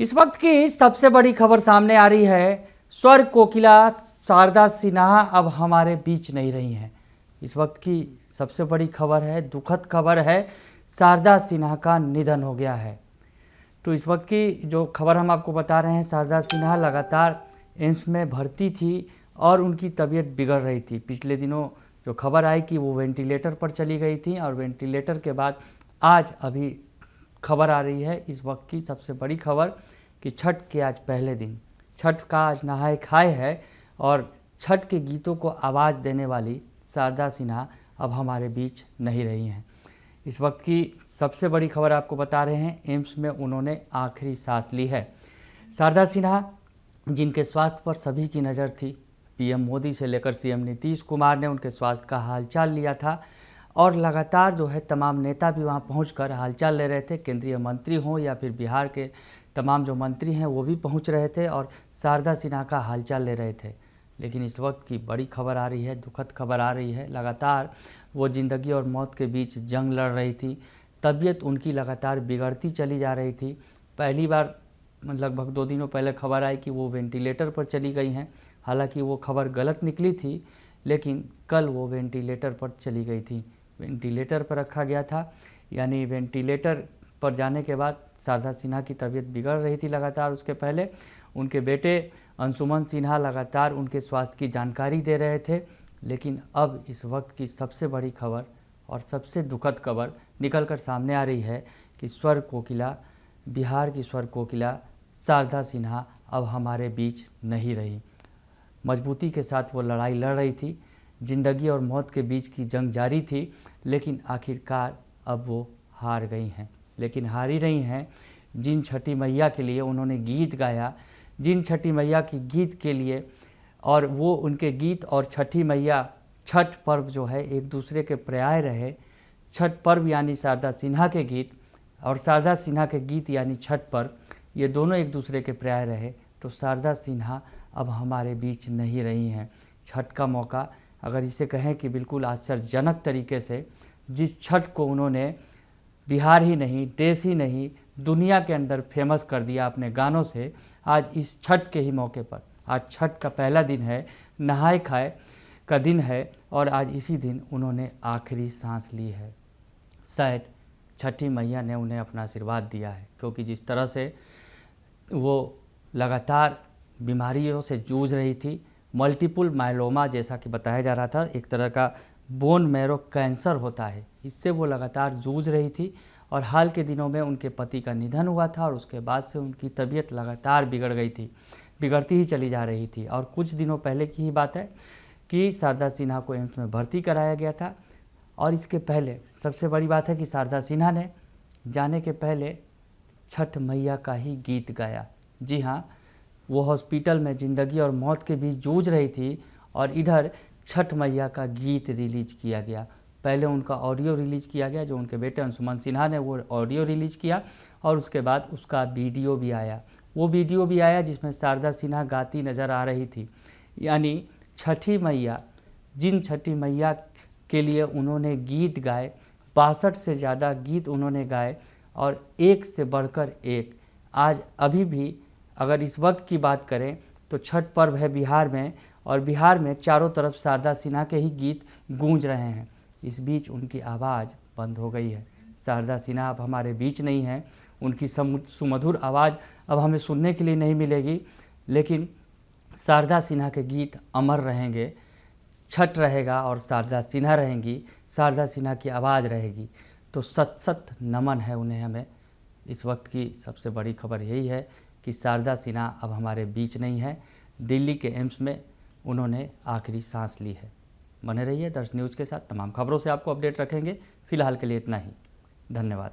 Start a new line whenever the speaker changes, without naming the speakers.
इस वक्त की सबसे बड़ी खबर सामने आ रही है। स्वर कोकिला शारदा सिन्हा अब हमारे बीच नहीं रही हैं। इस वक्त की सबसे बड़ी खबर है, दुखद खबर है, शारदा सिन्हा का निधन हो गया है। तो इस वक्त की जो खबर हम आपको बता रहे हैं, शारदा सिन्हा लगातार एम्स में भर्ती थी और उनकी तबीयत बिगड़ रही थी। पिछले दिनों जो खबर आई कि वो वेंटिलेटर पर चली गई थी और वेंटिलेटर के बाद आज अभी खबर आ रही है इस वक्त की सबसे बड़ी खबर कि छठ के आज पहले दिन, छठ का आज नहाय खाए है और छठ के गीतों को आवाज़ देने वाली शारदा सिन्हा अब हमारे बीच नहीं रही हैं। इस वक्त की सबसे बड़ी खबर आपको बता रहे हैं, एम्स में उन्होंने आखिरी सांस ली है। शारदा सिन्हा जिनके स्वास्थ्य पर सभी की नज़र थी, पीएम मोदी से लेकर सीएम नीतीश कुमार ने उनके स्वास्थ्य का हालचाल लिया था और लगातार जो है तमाम नेता भी वहां पहुंचकर हालचाल ले रहे थे। केंद्रीय मंत्री हों या फिर बिहार के तमाम जो मंत्री हैं वो भी पहुंच रहे थे और शारदा सिन्हा का हालचाल ले रहे थे। लेकिन इस वक्त की बड़ी खबर आ रही है, दुखद खबर आ रही है। लगातार वो ज़िंदगी और मौत के बीच जंग लड़ रही थी। तबीयत उनकी लगातार बिगड़ती चली जा रही थी। पहली बार लगभग 2 दिनों पहले खबर आई कि वो वेंटिलेटर पर चली गई हैं। हालांकि वो खबर गलत निकली थी, लेकिन कल वो वेंटिलेटर पर चली गई थी। वेंटिलेटर पर रखा गया था, यानी वेंटिलेटर पर जाने के बाद शारदा सिन्हा की तबीयत बिगड़ रही थी लगातार। उसके पहले उनके बेटे अंशुमन सिन्हा लगातार उनके स्वास्थ्य की जानकारी दे रहे थे। लेकिन अब इस वक्त की सबसे बड़ी खबर और सबसे दुखद खबर निकल कर सामने आ रही है कि स्वर कोकिला, बिहार की स्वर कोकिला शारदा सिन्हा अब हमारे बीच नहीं रही। मजबूती के साथ वो लड़ाई लड़ रही थी, ज़िंदगी और मौत के बीच की जंग जारी थी, लेकिन आखिरकार अब वो हार गई हैं। लेकिन हारी रही हैं जिन छठी मैया के लिए उन्होंने गीत गाया, जिन छठी मैया की गीत के लिए, और वो उनके गीत और छठी मैया, छठ पर्व जो है एक दूसरे के पर्याय रहे। छठ पर्व यानी शारदा सिन्हा के गीत और शारदा सिन्हा के गीत यानी छठ पर्व, ये दोनों एक दूसरे के पर्याय रहे। तो शारदा सिन्हा अब हमारे बीच नहीं रही हैं। छठ का मौका, अगर इसे कहें कि बिल्कुल आश्चर्यजनक तरीके से जिस छठ को उन्होंने बिहार ही नहीं, देश ही नहीं, दुनिया के अंदर फेमस कर दिया अपने गानों से, आज इस छठ के ही मौके पर, आज छठ का पहला दिन है, नहाय खाए का दिन है और आज इसी दिन उन्होंने आखिरी सांस ली है। शायद छठी मैया ने उन्हें अपना आशीर्वाद दिया है, क्योंकि जिस तरह से वो लगातार बीमारियों से जूझ रही थी, मल्टीपल मायलोमा जैसा कि बताया जा रहा था, एक तरह का बोन मैरो कैंसर होता है, इससे वो लगातार जूझ रही थी। और हाल के दिनों में उनके पति का निधन हुआ था और उसके बाद से उनकी तबीयत लगातार बिगड़ गई थी, बिगड़ती ही चली जा रही थी। और कुछ दिनों पहले की ही बात है कि शारदा सिन्हा को एम्स में भर्ती कराया गया था। और इसके पहले सबसे बड़ी बात है कि शारदा सिन्हा ने जाने के पहले छठ मैया का ही गीत गाया। जी हाँ, वो हॉस्पिटल में ज़िंदगी और मौत के बीच जूझ रही थी और इधर छठ मैया का गीत रिलीज किया गया। पहले उनका ऑडियो रिलीज़ किया गया, जो उनके बेटे अंशुमन सिन्हा ने वो ऑडियो रिलीज़ किया, और उसके बाद उसका वीडियो भी आया। वो वीडियो भी आया जिसमें शारदा सिन्हा गाती नज़र आ रही थी। यानी छठी मैया, जिन छठी मैया के लिए उन्होंने गीत गाए, 62 से ज़्यादा गीत उन्होंने गाए और एक से बढ़कर एक। आज अभी भी अगर इस वक्त की बात करें तो छठ पर्व है बिहार में, और बिहार में चारों तरफ शारदा सिन्हा के ही गीत गूंज रहे हैं। इस बीच उनकी आवाज़ बंद हो गई है। शारदा सिन्हा अब हमारे बीच नहीं है, उनकी सुमधुर आवाज़ अब हमें सुनने के लिए नहीं मिलेगी। लेकिन शारदा सिन्हा के गीत अमर रहेंगे, छठ रहेगा और शारदा सिन्हा रहेंगी, शारदा सिन्हा की आवाज़ रहेगी। तो सत सत नमन है उन्हें हमें। इस वक्त की सबसे बड़ी खबर यही है कि शारदा सिन्हा अब हमारे बीच नहीं है। दिल्ली के एम्स में उन्होंने आखिरी सांस ली है। बने रहिए दर्श न्यूज़ के साथ, तमाम खबरों से आपको अपडेट रखेंगे। फिलहाल के लिए इतना ही, धन्यवाद।